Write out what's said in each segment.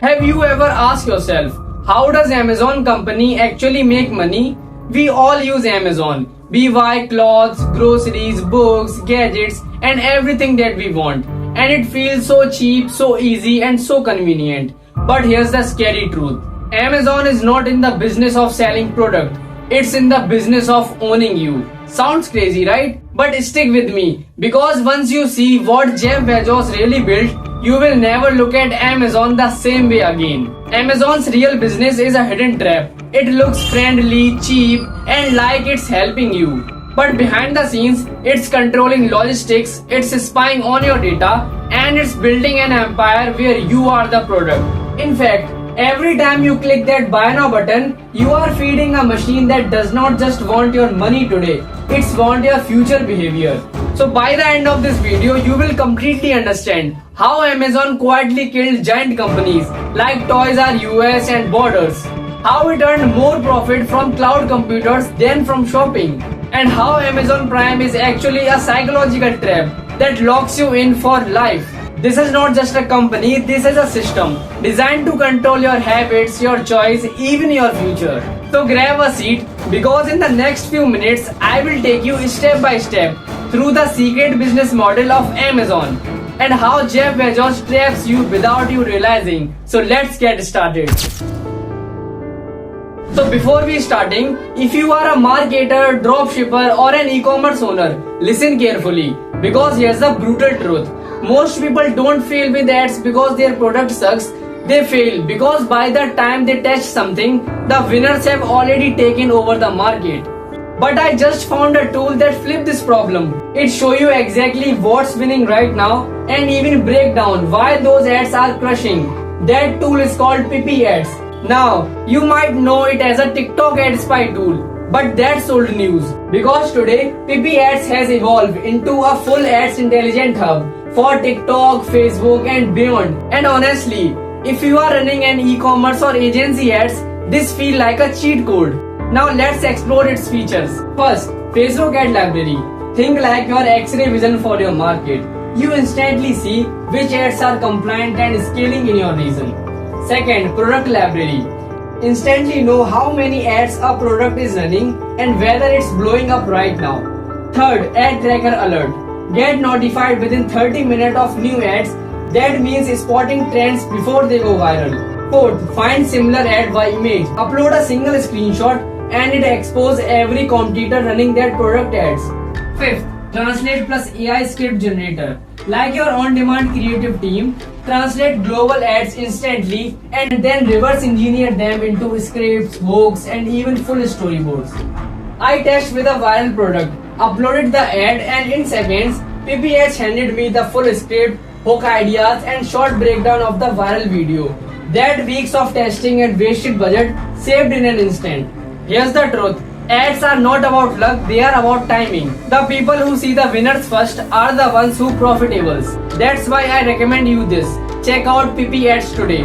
Have you ever asked yourself, how does Amazon company actually make money? We all use Amazon. We buy clothes, groceries, books, gadgets, and everything that we want. And it feels so cheap, so easy, and so convenient. But here's the scary truth. Amazon is not in the business of selling product. It's in the business of owning you. Sounds crazy, right? But stick with me, because once you see what Jeff Bezos really built, you will never look at Amazon the same way again. Amazon's real business is a hidden trap. It looks friendly, cheap, and like it's helping you. But behind the scenes, it's controlling logistics, it's spying on your data, and it's building an empire where you are the product. In fact, every time you click that buy now button, you are feeding a machine that does not just want your money today, it's want your future behavior. So by the end of this video, you will completely understand how Amazon quietly killed giant companies like Toys R Us and Borders, how it earned more profit from cloud computers than from shopping, and how Amazon Prime is actually a psychological trap that locks you in for life. This is not just a company, this is a system designed to control your habits, your choice, even your future. So grab a seat, because in the next few minutes I will take you step by step through the secret business model of Amazon and how Jeff Bezos traps you without you realizing. So let's get started. So before we starting, if you are a marketer, dropshipper or an e-commerce owner, listen carefully, because here's the brutal truth. Most people don't fail with ads because their product sucks. They fail because by the time they test something, the winners have already taken over the market. But I just found a tool that flips this problem. It shows you exactly what's winning right now and even break down why those ads are crushing. That tool is called PP Ads. Now, you might know it as a TikTok ad spy tool, but that's old news, because today PP Ads has evolved into a full ads intelligent hub for TikTok, Facebook and beyond. And honestly, if you are running an e-commerce or agency ads, this feels like a cheat code. Now let's explore its features. First, Facebook Ad Library. Think like your X-ray vision for your market. You instantly see which ads are compliant and scaling in your region. Second, Product Library. Instantly know how many ads a product is running and whether it's blowing up right now. Third, Ad Tracker Alert. Get notified within 30 minutes of new ads. That means spotting trends before they go viral. Fourth, find similar ad by image. Upload a single screenshot and it exposes every competitor running that product ads. Fifth, Translate plus AI script generator. Like your on-demand creative team, translate global ads instantly and then reverse engineer them into scripts, hooks and even full storyboards. I tested with a viral product, uploaded the ad and in seconds, PPH handed me the full script, hook ideas and short breakdown of the viral video. That weeks of testing and wasted budget saved in an instant. Here's the truth. Ads are not about luck, they are about timing. The people who see the winners first are the ones who profitables. That's why I recommend you this. Check out PP Ads today.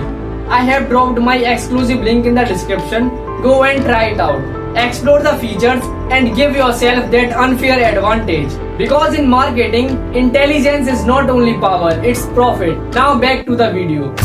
I have dropped my exclusive link in the description. Go and try it out. Explore the features and give yourself that unfair advantage. Because in marketing, intelligence is not only power, it's profit. Now back to the video.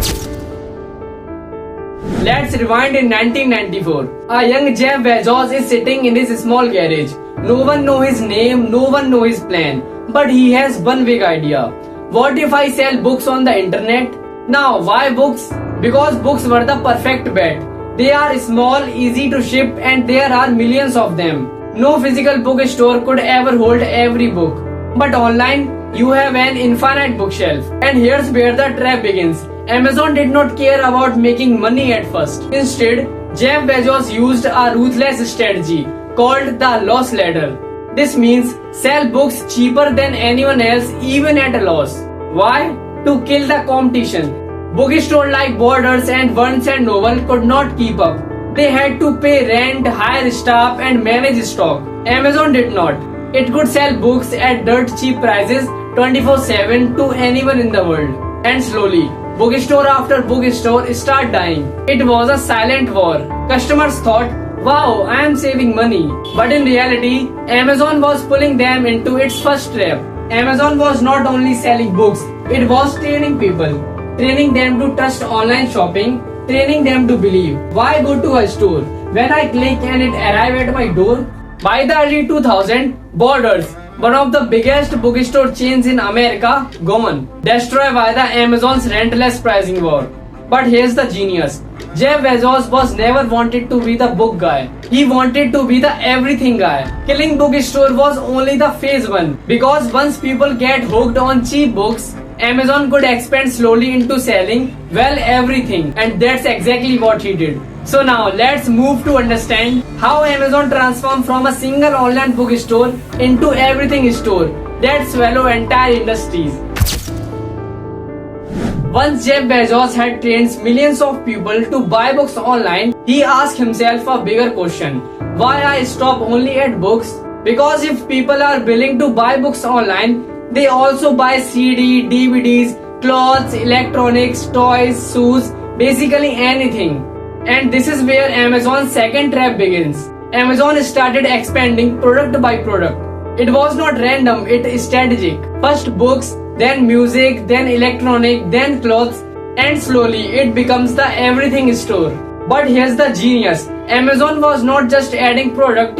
Let's rewind in 1994. A young Jeff Bezos is sitting in his small garage. No one knows his name, no one knows his plan. But he has one big idea. What if I sell books on the internet? Now, why books? Because books were the perfect bet. They are small, easy to ship and there are millions of them. No physical bookstore could ever hold every book. But online, you have an infinite bookshelf. And here's where the trap begins. Amazon did not care about making money at first. Instead, Jeff Bezos used a ruthless strategy called the loss ladder. This means sell books cheaper than anyone else, even at a loss. Why? To kill the competition. Bookstores like Borders and Barnes and Noble could not keep up. They had to pay rent, hire staff and manage stock. Amazon did not. It could sell books at dirt cheap prices 24/7 to anyone in the world. And slowly, bookstore after bookstore start dying. It was a silent war. Customers thought, wow, I am saving money. But in reality, Amazon was pulling them into its first trap. Amazon was not only selling books, it was training people. training them to trust online shopping, training them to believe. Why go to a store when I click and it arrive at my door? By the early 2000, Borders, one of the biggest bookstore chains in America, gone, destroyed by the Amazon's relentless pricing war. But here's the genius. Jeff Bezos was never wanted to be the book guy. He wanted to be the everything guy. Killing bookstore was only the phase one. Because once people get hooked on cheap books, Amazon could expand slowly into selling, well, everything. And that's exactly what he did. So now let's move to understand how Amazon transformed from a single online bookstore into everything store that swallow entire industries. Once Jeff Bezos had trained millions of people to buy books online, he asked himself a bigger question. Why I stop only at books? Because if people are willing to buy books online, they also buy CD, DVDs, clothes, electronics, toys, shoes, basically anything. And this is where Amazon's second trap begins. Amazon started expanding product by product. It was not random, it is strategic. First books, then music, then electronic, then clothes, and slowly it becomes the everything store. But here's the genius. Amazon was not just adding product,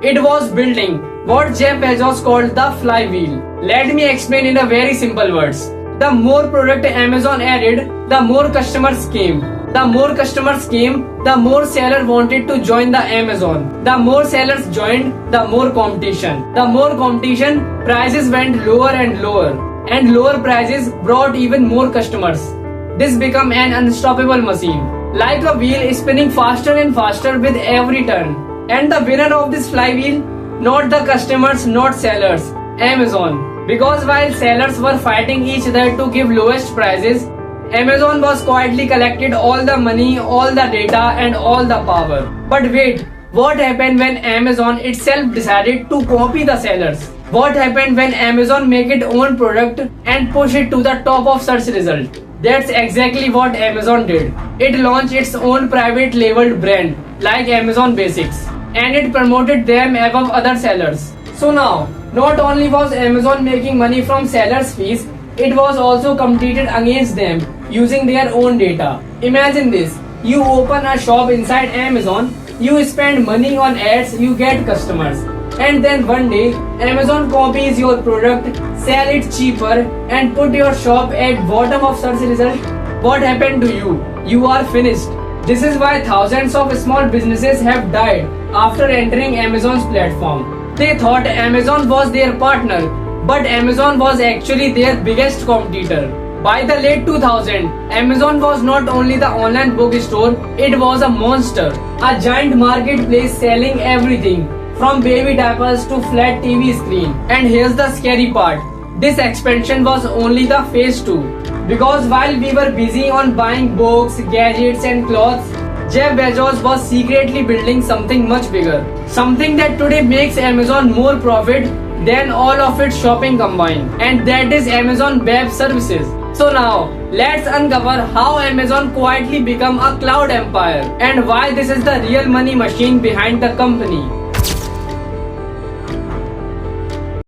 it was building what Jeff Bezos called the flywheel. Let me explain in a very simple words. The more product Amazon added, the more customers came. The more customers came, the more sellers wanted to join the Amazon. The more sellers joined, the more competition. The more competition, prices went lower and lower. And lower prices brought even more customers. This became an unstoppable machine. Like a wheel spinning faster and faster with every turn. And the winner of this flywheel, not the customers, not sellers, Amazon. Because while sellers were fighting each other to give lowest prices, Amazon was quietly collected all the money, all the data and all the power. But wait, what happened when Amazon itself decided to copy the sellers? What happened when Amazon make its own product and push it to the top of search result? That's exactly what Amazon did. It launched its own private labeled brand like Amazon Basics and it promoted them above other sellers. So now, not only was Amazon making money from sellers' fees, it was also competed against them using their own data. Imagine this, you open a shop inside Amazon, you spend money on ads, you get customers. And then one day, Amazon copies your product, sell it cheaper and put your shop at bottom of search result. What happened to you? You are finished. This is why thousands of small businesses have died after entering Amazon's platform. They thought Amazon was their partner, but Amazon was actually their biggest competitor. By the late 2000s, Amazon was not only the online bookstore, it was a monster, a giant marketplace selling everything from baby diapers to flat TV screen. And here's the scary part. This expansion was only the phase 2. Because while we were busy on buying books, gadgets and clothes, Jeff Bezos was secretly building something much bigger. Something that today makes Amazon more profit than all of its shopping combined. And that is Amazon Web Services. So now, let's uncover how Amazon quietly became a cloud empire and why this is the real money machine behind the company.